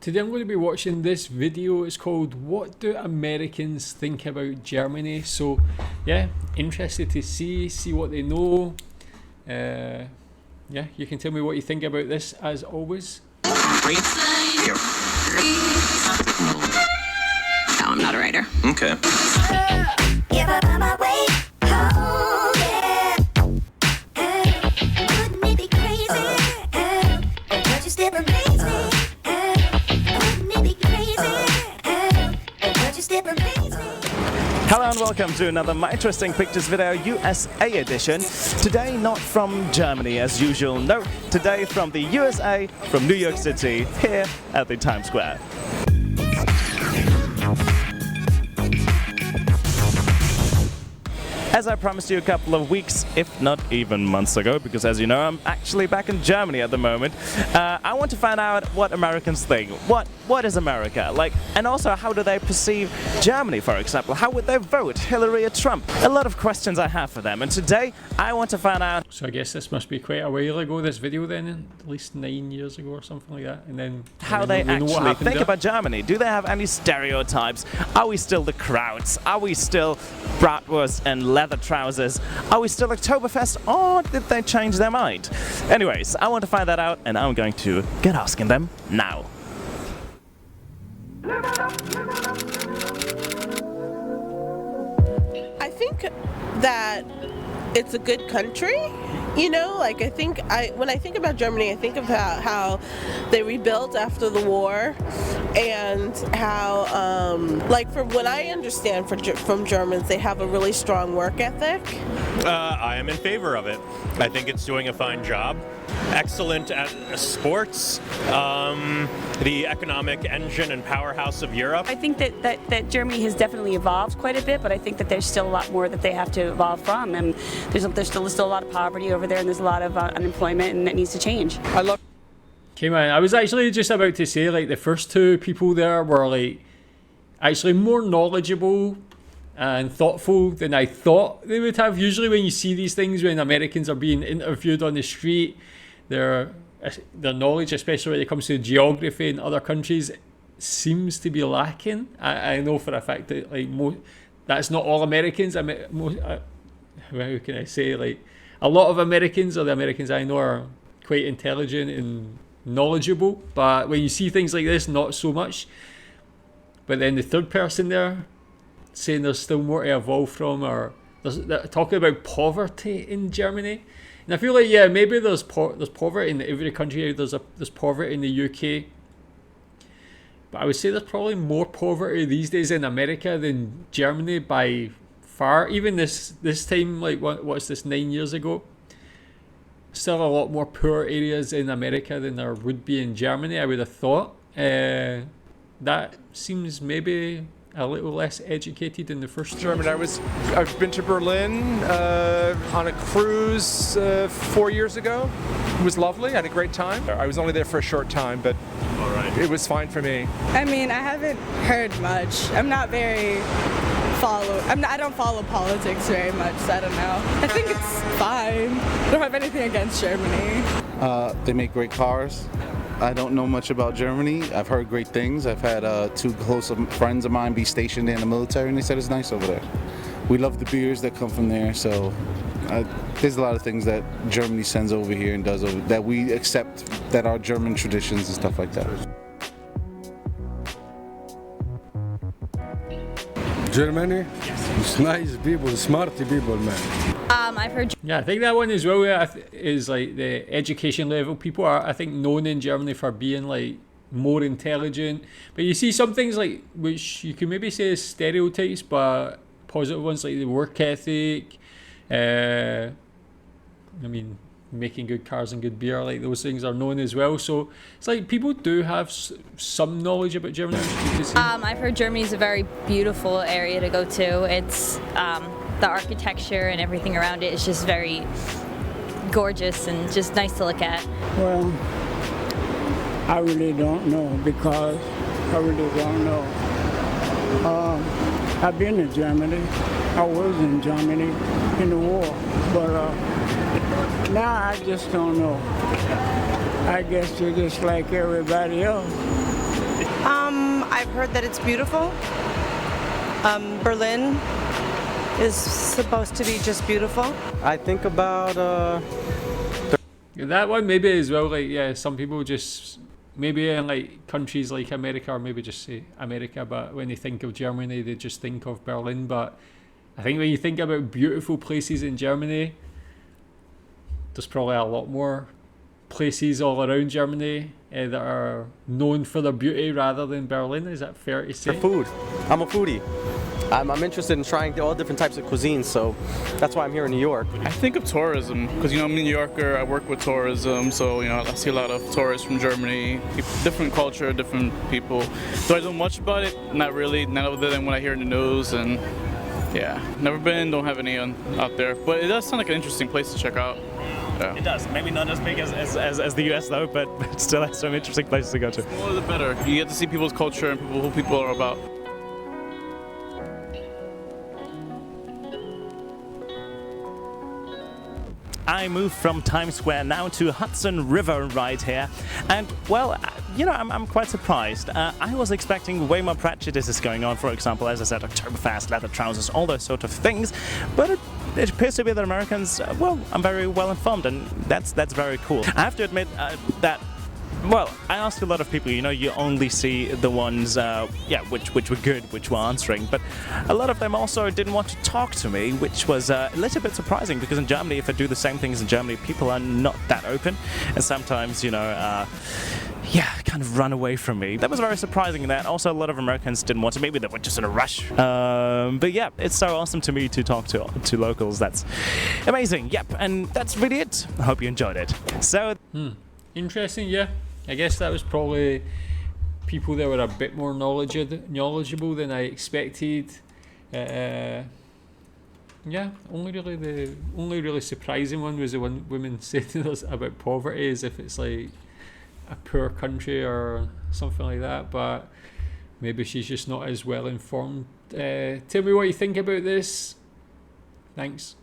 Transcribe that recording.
today I'm going to be watching this video. It's called What Do Americans Think About Germany? So yeah, interested to see what they know. Yeah, you can tell me what you think about this as always. No, I'm not a writer. Okay. Hello and welcome to another My Interesting Pictures video, USA edition. Today not from Germany as usual, no, today from the USA, from New York City, here at the Times Square. As I promised you a couple of weeks, if not even months ago, because as you know, I'm actually back in Germany at the moment, I want to find out what Americans think. What is America? Like, and also how do they perceive Germany, for example? How would they vote, Hillary or Trump? A lot of questions I have for them, and today I want to find out. So I guess this must be quite a while ago, this video then, at least 9 years ago or something like that, and then how they actually think about Germany. Do they have any stereotypes? Are we still the Krauts? Are we still bratwurst and leather trousers? Are we still Oktoberfest, or did they change their mind? Anyways, I want to find that out, and I'm going to get asking them now. I think that it's a good country. You know, like when I think about Germany, I think about how they rebuilt after the war, and how, like, from what I understand from Germans, they have a really strong work ethic. I am in favor of it. I think it's doing a fine job. Excellent at sports, the economic engine and powerhouse of Europe. I think that Germany has definitely evolved quite a bit, but I think that there's still a lot more that they have to evolve from, and there's still a lot of poverty over there, and there's a lot of unemployment, and that needs to change. Okay, man, I was actually just about to say, like, the first two people there were, like, actually more knowledgeable and thoughtful than I thought they would have. Usually when you see these things, when Americans are being interviewed on the street, their knowledge, especially when it comes to geography in other countries, seems to be lacking. I know for a fact that, like, that's not all Americans. How can I say, like, a lot of Americans, or the Americans I know, are quite intelligent and knowledgeable, but when you see things like this, not so much. But then the third person there saying there's still more to evolve from, or they're talking about poverty in Germany. And I feel like, yeah, maybe there's poverty in every country. There's poverty in the UK, but I would say there's probably more poverty these days in America than Germany by far. Even this time, like, what's this, 9 years ago, still a lot more poor areas in America than there would be in Germany, I would have thought. That seems maybe a little less educated in the first Germany. I've been to Berlin on a cruise 4 years ago. It was lovely. I had a great time. I was only there for a short time, but it was fine for me. I mean, I haven't heard much. I don't follow politics very much, so I don't know. I think it's fine. I don't have anything against Germany. They make great cars. I don't know much about Germany. I've heard great things. I've had two close friends of mine be stationed in the military, and they said it's nice over there. We love the beers that come from there, so there's a lot of things that Germany sends over here and does that we accept, that are German traditions and stuff like that. Germany? It's nice people, smart people, man. I've heard. Yeah, I think that one as well is, like, the education level. People are, I think, known in Germany for being, like, more intelligent. But you see some things, like, which you can maybe say is stereotypes, but positive ones, like the work ethic. I mean, making good cars and good beer, like, those things are known as well. So it's like people do have some knowledge about Germany. I've heard Germany's a very beautiful area to go to. It's the architecture and everything around it is just very gorgeous and just nice to look at. Well, I really don't know, because I really don't know. I've been to Germany. I was in Germany in the war, but now I just don't know. I guess you're just like everybody else. I've heard that it's beautiful. Berlin is supposed to be just beautiful. I think about That one maybe as well, like, yeah, some people just, maybe in like countries like America, or maybe just say America, but when they think of Germany, they just think of Berlin. But I think when you think about beautiful places in Germany, there's probably a lot more places all around Germany that are known for their beauty rather than Berlin. Is that fair to say? for food. I'm a foodie. I'm interested in trying all different types of cuisines, so that's why I'm here in New York. I think of tourism because, you know, I'm a New Yorker, I work with tourism, so, you know, I see a lot of tourists from Germany, different culture, different people. Do I know much about it? Not really, not other than what I hear in the news, and yeah, never been, don't have any out there, but it does sound like an interesting place to check out. Yeah. It does. Maybe not as big as the US though, but still has some interesting places to go to. The more the better. You get to see people's culture and who people are about. I moved from Times Square now to Hudson River right here, and well, you know, I'm quite surprised. I was expecting way more prejudices going on, for example, as I said, Oktoberfest, leather trousers, all those sort of things, but it appears to be that Americans, well, I'm very well informed, and that's very cool. I have to admit that, well, I asked a lot of people, you know, you only see the ones, which were good, which were answering, but a lot of them also didn't want to talk to me, which was a little bit surprising, because in Germany, if I do the same things in Germany, people are not that open, and sometimes, you know, kind of run away from me. That was very surprising in that. Also, a lot of Americans didn't want to. Maybe they were just in a rush. But yeah, it's so awesome to me to talk to locals. That's amazing. Yep, and that's really it. I hope you enjoyed it. So, Interesting, yeah. I guess that was probably people that were a bit more knowledgeable than I expected. Yeah, only really surprising one was the one women said to us about poverty, as if it's like a poor country or something like that, but maybe she's just not as well informed. Tell me what you think about this. Thanks.